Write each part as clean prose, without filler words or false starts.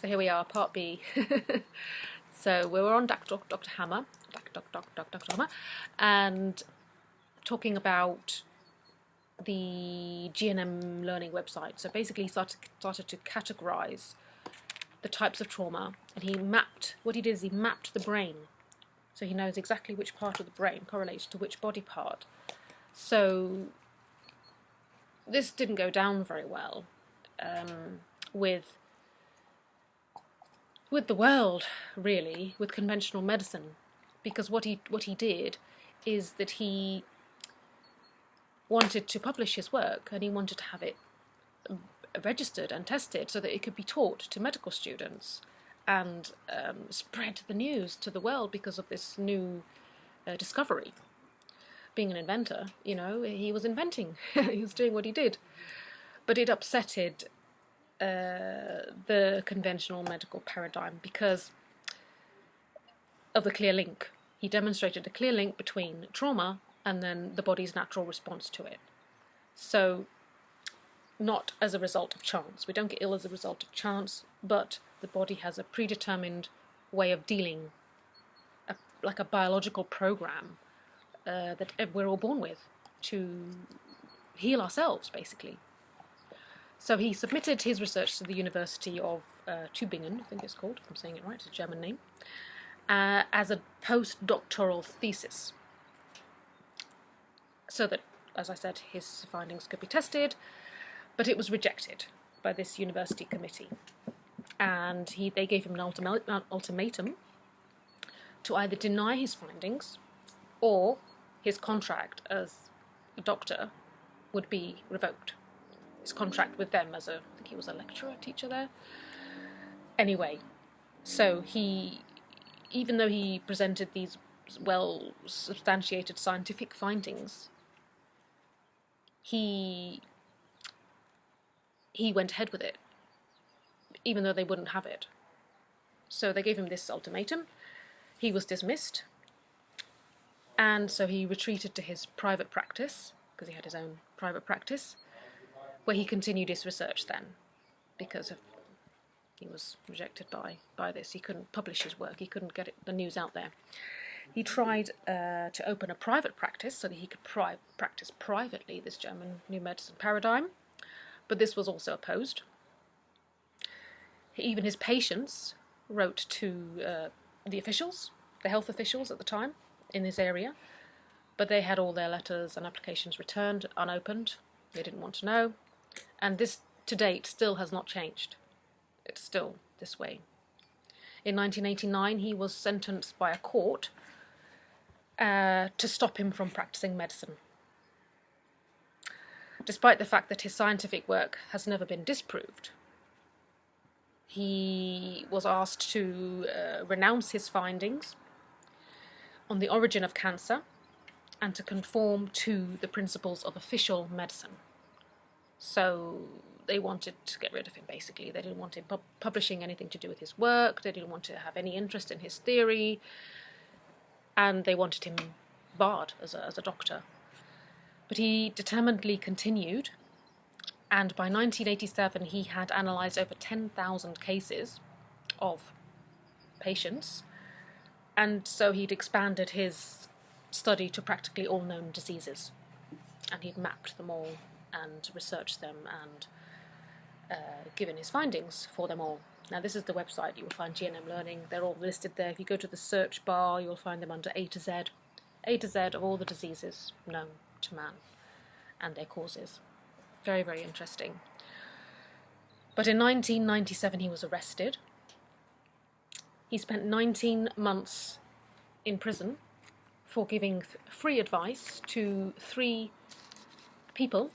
So here we are, part B. So we were on Dr. Hammer, Dr. Hammer, and talking about the GNM learning website. So basically he started to categorize the types of trauma, and he mapped, what he did is he mapped the brain. So he knows exactly which part of the brain correlates to which body part. So this didn't go down very well with the world, really, with conventional medicine, because what he did is that he wanted to publish his work, and he wanted to have it registered and tested so that it could be taught to medical students and spread the news to the world because of this new discovery. Being an inventor, you know, he was inventing, he was doing what he did, but it upsetted the conventional medical paradigm because of the clear link. He demonstrated a clear link between trauma and then the body's natural response to it. So, not as a result of chance. We don't get ill as a result of chance, but the body has a predetermined way of dealing, like a biological program that we're all born with to heal ourselves, basically. So he submitted his research to the University of Tübingen, I think it's called, if I'm saying it right, it's a German name, as a postdoctoral thesis. So that, as I said, his findings could be tested, but it was rejected by this university committee. And they gave him an ultimatum to either deny his findings or his contract as a doctor would be revoked. His contract with them as I think he was a lecturer, teacher there. Anyway, so even though he presented these well-substantiated scientific findings, he went ahead with it, even though they wouldn't have it. So they gave him this ultimatum. He was dismissed, and so he retreated to his private practice, because he had his own private practice, where he continued his research then, because he was rejected by this. He couldn't publish his work, he couldn't get the news out there. He tried to open a private practice so that he could practice privately this German new medicine paradigm, but this was also opposed. Even his patients wrote to the officials, the health officials at the time in this area, but they had all their letters and applications returned unopened. They didn't want to know, and this to date still has not changed. It's still this way. In 1989 he was sentenced by a court to stop him from practicing medicine. Despite the fact that his scientific work has never been disproved, he was asked to renounce his findings on the origin of cancer and to conform to the principles of official medicine. So they wanted to get rid of him, basically. They didn't want him publishing anything to do with his work, they didn't want to have any interest in his theory, and they wanted him barred as a doctor. But he determinedly continued, and by 1987 he had analysed over 10,000 cases of patients, and so he'd expanded his study to practically all known diseases, and he'd mapped them all and researched them and given his findings for them all. Now this is the website. You will find GNM Learning. They're all listed there. If you go to the search bar, you'll find them under A to Z of all the diseases known to man and their causes. Very, very interesting. But in 1997 he was arrested. He spent 19 months in prison for giving free advice to 3 people.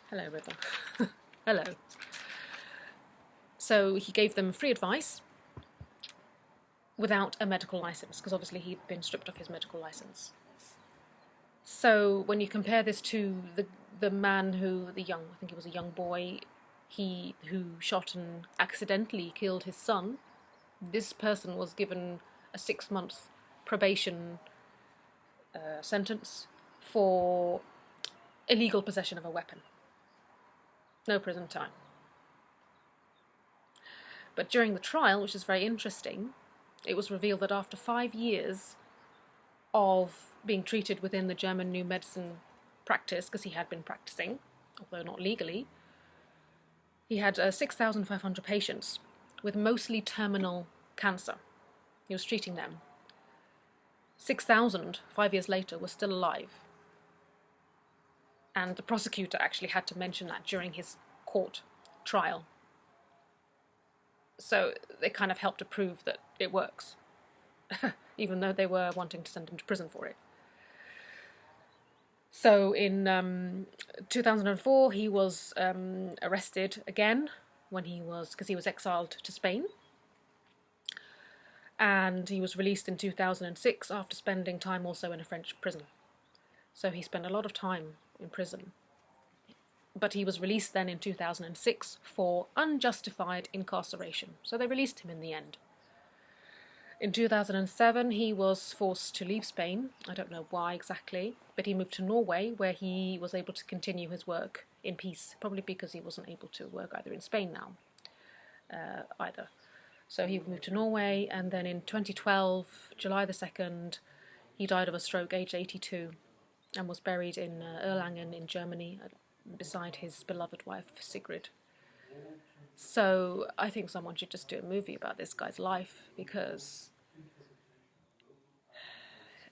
Hello, River. Hello. So he gave them free advice without a medical license, because obviously he'd been stripped of his medical license. So when you compare this to the man I think he was a young boy, who shot and accidentally killed his son, this person was given a 6-month probation sentence for illegal possession of a weapon. No prison time. But during the trial, which is very interesting, it was revealed that after 5 years of being treated within the German New Medicine practice, because he had been practicing, although not legally, he had 6,500 patients with mostly terminal cancer. He was treating them. 6,000, 5 years later, were still alive. And the prosecutor actually had to mention that during his court trial. So they kind of helped to prove that it works, even though they were wanting to send him to prison for it. So in 2004, he was arrested again because he was exiled to Spain. And he was released in 2006 after spending time also in a French prison. So he spent a lot of time in prison. But he was released then in 2006 for unjustified incarceration. So they released him in the end. In 2007, he was forced to leave Spain. I don't know why exactly, but he moved to Norway, where he was able to continue his work in peace, probably because he wasn't able to work either in Spain now, either. So he moved to Norway, and then in 2012, July the 2nd, he died of a stroke, aged 82, and was buried in Erlangen in Germany, beside his beloved wife, Sigrid. So I think someone should just do a movie about this guy's life, because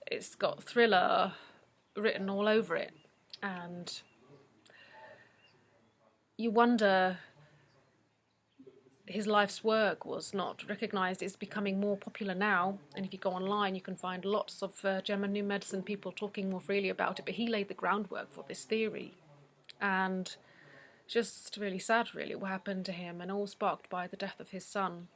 it's got thriller written all over it, and you wonder, his life's work was not recognised. It's becoming more popular now, and if you go online you can find lots of German New Medicine people talking more freely about it, but he laid the groundwork for this theory. And just really sad, really, what happened to him, and all sparked by the death of his son,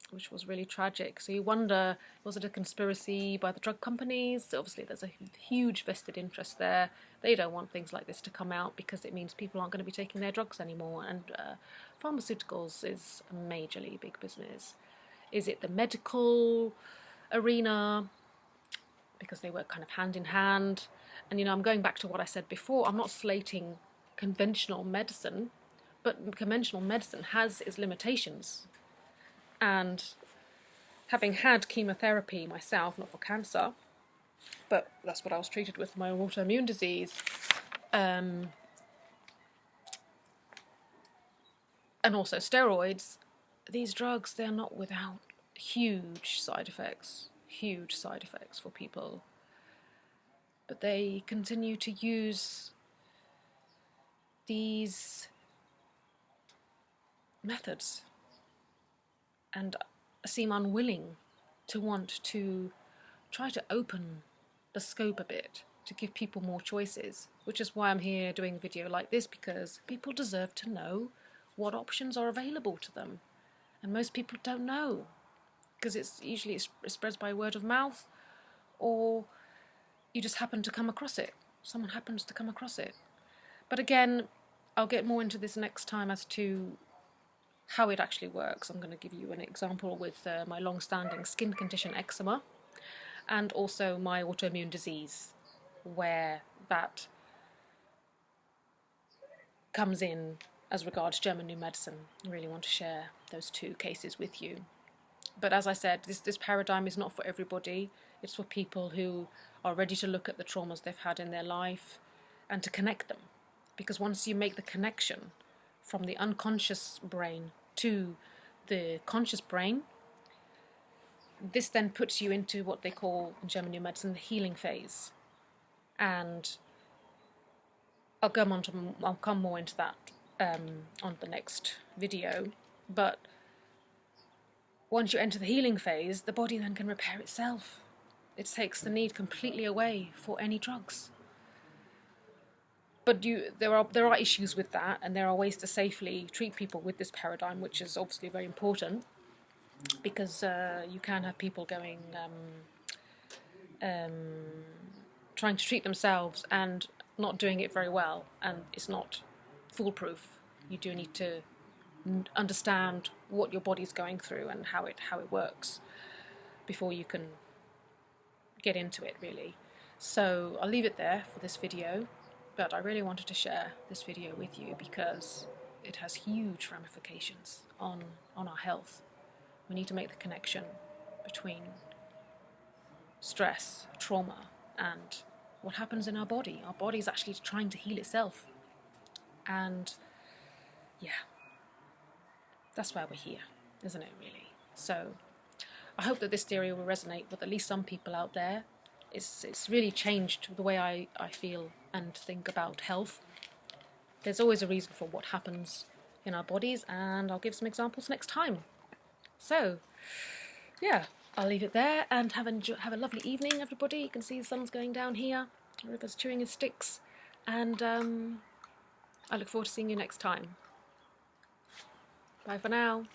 which was really tragic. So you wonder, was it a conspiracy by the drug companies? Obviously there's a huge vested interest there. They don't want things like this to come out because it means people aren't going to be taking their drugs anymore, and pharmaceuticals is a majorly big business. Is it the medical arena? Because they work kind of hand in hand. And I'm going back to what I said before, I'm not slating conventional medicine, but conventional medicine has its limitations. And having had chemotherapy myself, not for cancer, but that's what I was treated with for my autoimmune disease, and also steroids, these drugs, they're not without huge side effects for people. But they continue to use these methods and seem unwilling to want to try to open the scope a bit, to give people more choices, which is why I'm here doing a video like this, because people deserve to know what options are available to them. And most people don't know, because it spreads by word of mouth, or you just happen to come across it. Someone happens to come across it. But again, I'll get more into this next time as to how it actually works. I'm going to give you an example with my long-standing skin condition, eczema, and also my autoimmune disease, where that comes in as regards German New Medicine. I really want to share those two cases with you. But as I said, this paradigm is not for everybody. It's for people who are ready to look at the traumas they've had in their life and to connect them. Because once you make the connection from the unconscious brain to the conscious brain, this then puts you into what they call in German New Medicine the healing phase. And I'll come more into that on the next video. But once you enter the healing phase, the body then can repair itself. It takes the need completely away for any drugs. But there are issues with that, and there are ways to safely treat people with this paradigm, which is obviously very important, because you can have people going trying to treat themselves and not doing it very well, and it's not foolproof. You do need to understand what your body's going through and how it works before you can get into it, really. So I'll leave it there for this video, but I really wanted to share this video with you because it has huge ramifications on our health. We need to make the connection between stress, trauma, and what happens in our body. Our body is actually trying to heal itself. And yeah, that's why we're here, isn't it, really? So I hope that this theory will resonate with at least some people out there. It's really changed the way I feel and think about health. There's always a reason for what happens in our bodies, and I'll give some examples next time. So, yeah, I'll leave it there, and have a lovely evening, everybody. You can see the sun's going down here, the river's chewing its sticks, and I look forward to seeing you next time. Bye for now.